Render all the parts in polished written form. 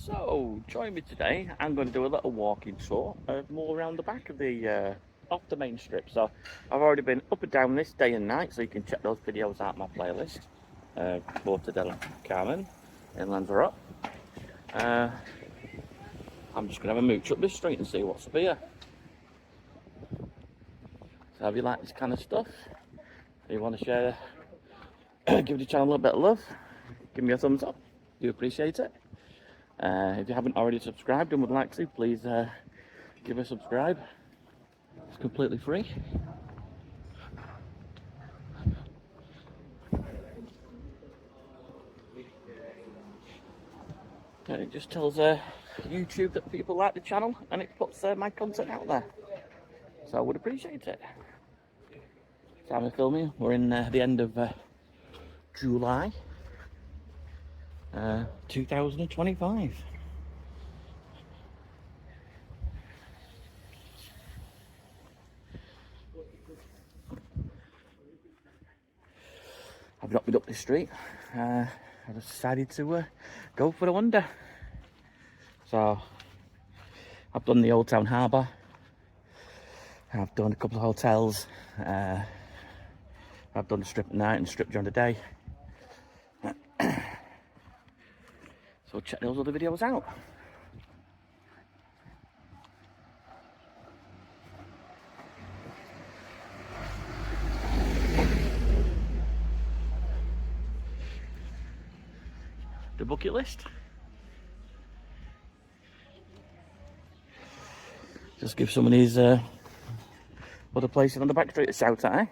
So, join me today. I'm going to do a little walking tour, more around the back of the, off the main strip. So, I've already been up and down this day and night, so you can check those videos out on my playlist. Puerto del Carmen in Lanzarote. I'm just going to have a mooch up this street and see what's up here. So, if you like this kind of stuff, if you want to share, give the channel a little bit of love, give me a thumbs up. Do appreciate it. If you haven't already subscribed and would like to, please give a subscribe. It's completely free. And it just tells YouTube that people like the channel, and it puts my content out there. So I would appreciate it. Time of filming, we're in the end of July 2025. I've not been up this street. I just decided to go for a wander. So I've done the Old Town Harbour. I've done a couple of hotels. I've done the strip at night and the strip during the day. So check those other videos out. The bucket list. Just give some of these other places on the back street a shout at, eh?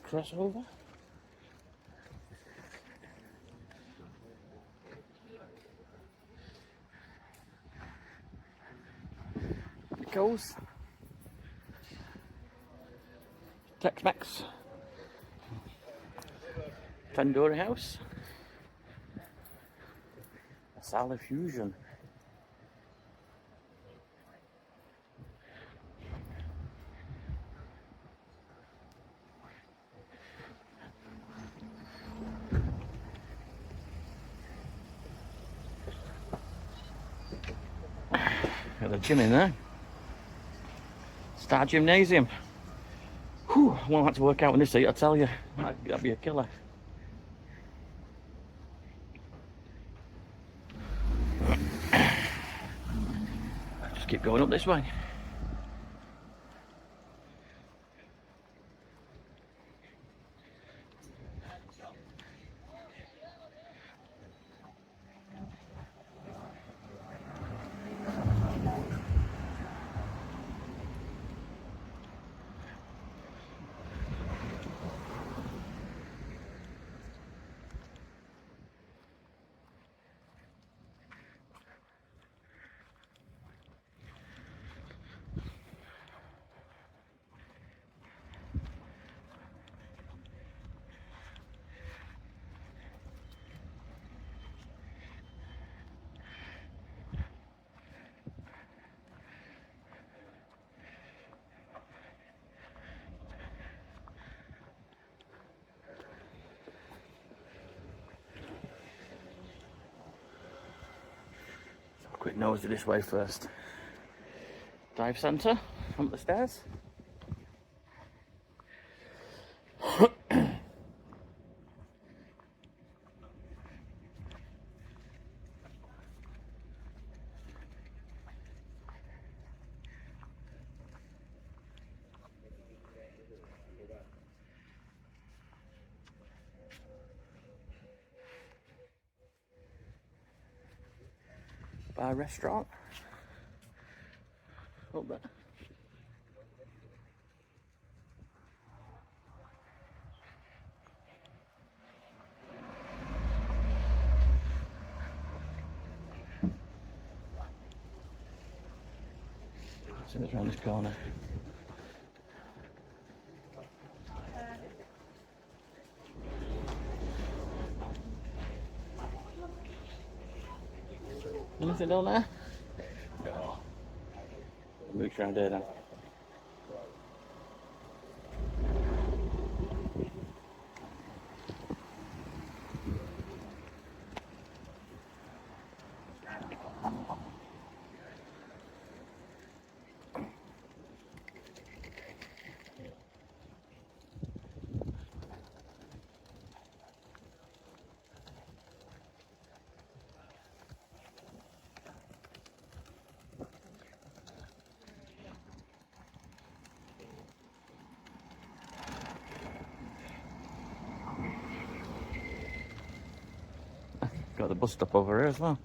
Cross over. Nico's. Tex-Mex. Tandoori House. Masala Fusion. Got a gym in there. Star Gymnasium. Whew, I won't like to work out in this seat, I tell you. That'd be a killer. Just keep going up this way. Quick nosy this way first. Dive centre, up the stairs. Bar restaurant. Up there. See what's around this corner. Anything down there? No. Mooch around here now. Got the bus stop over here as well.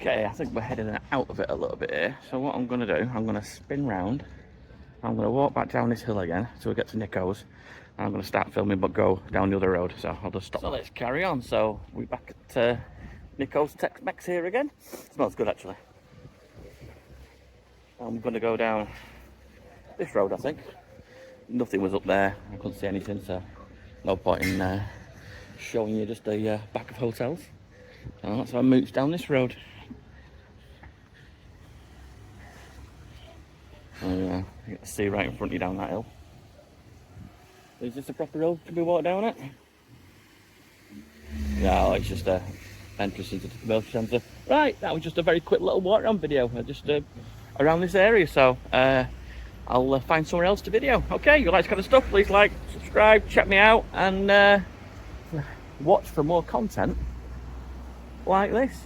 Okay, I think we're heading out of it a little bit here. So what I'm going to do, I'm going to spin round. I'm going to walk back down this hill again till we get to Nico's. And I'm going to start filming but go down the other road. So I'll just stop. So let's carry on. So we're back at Nico's Tex-Mex here again. Smells good actually. I'm going to go down this road I think. Nothing was up there. I couldn't see anything, so no point in showing you just the back of hotels. So I mooched down this road. Oh yeah, you get to see right in front of you down that hill. Is this a proper road to be walked down it? No, it's just a entrance into the commercial centre. Right, that was just a very quick little walk around video, just around this area. So I'll find somewhere else to video. Okay, you like this kind of stuff? Please like, subscribe, check me out, and watch for more content like this.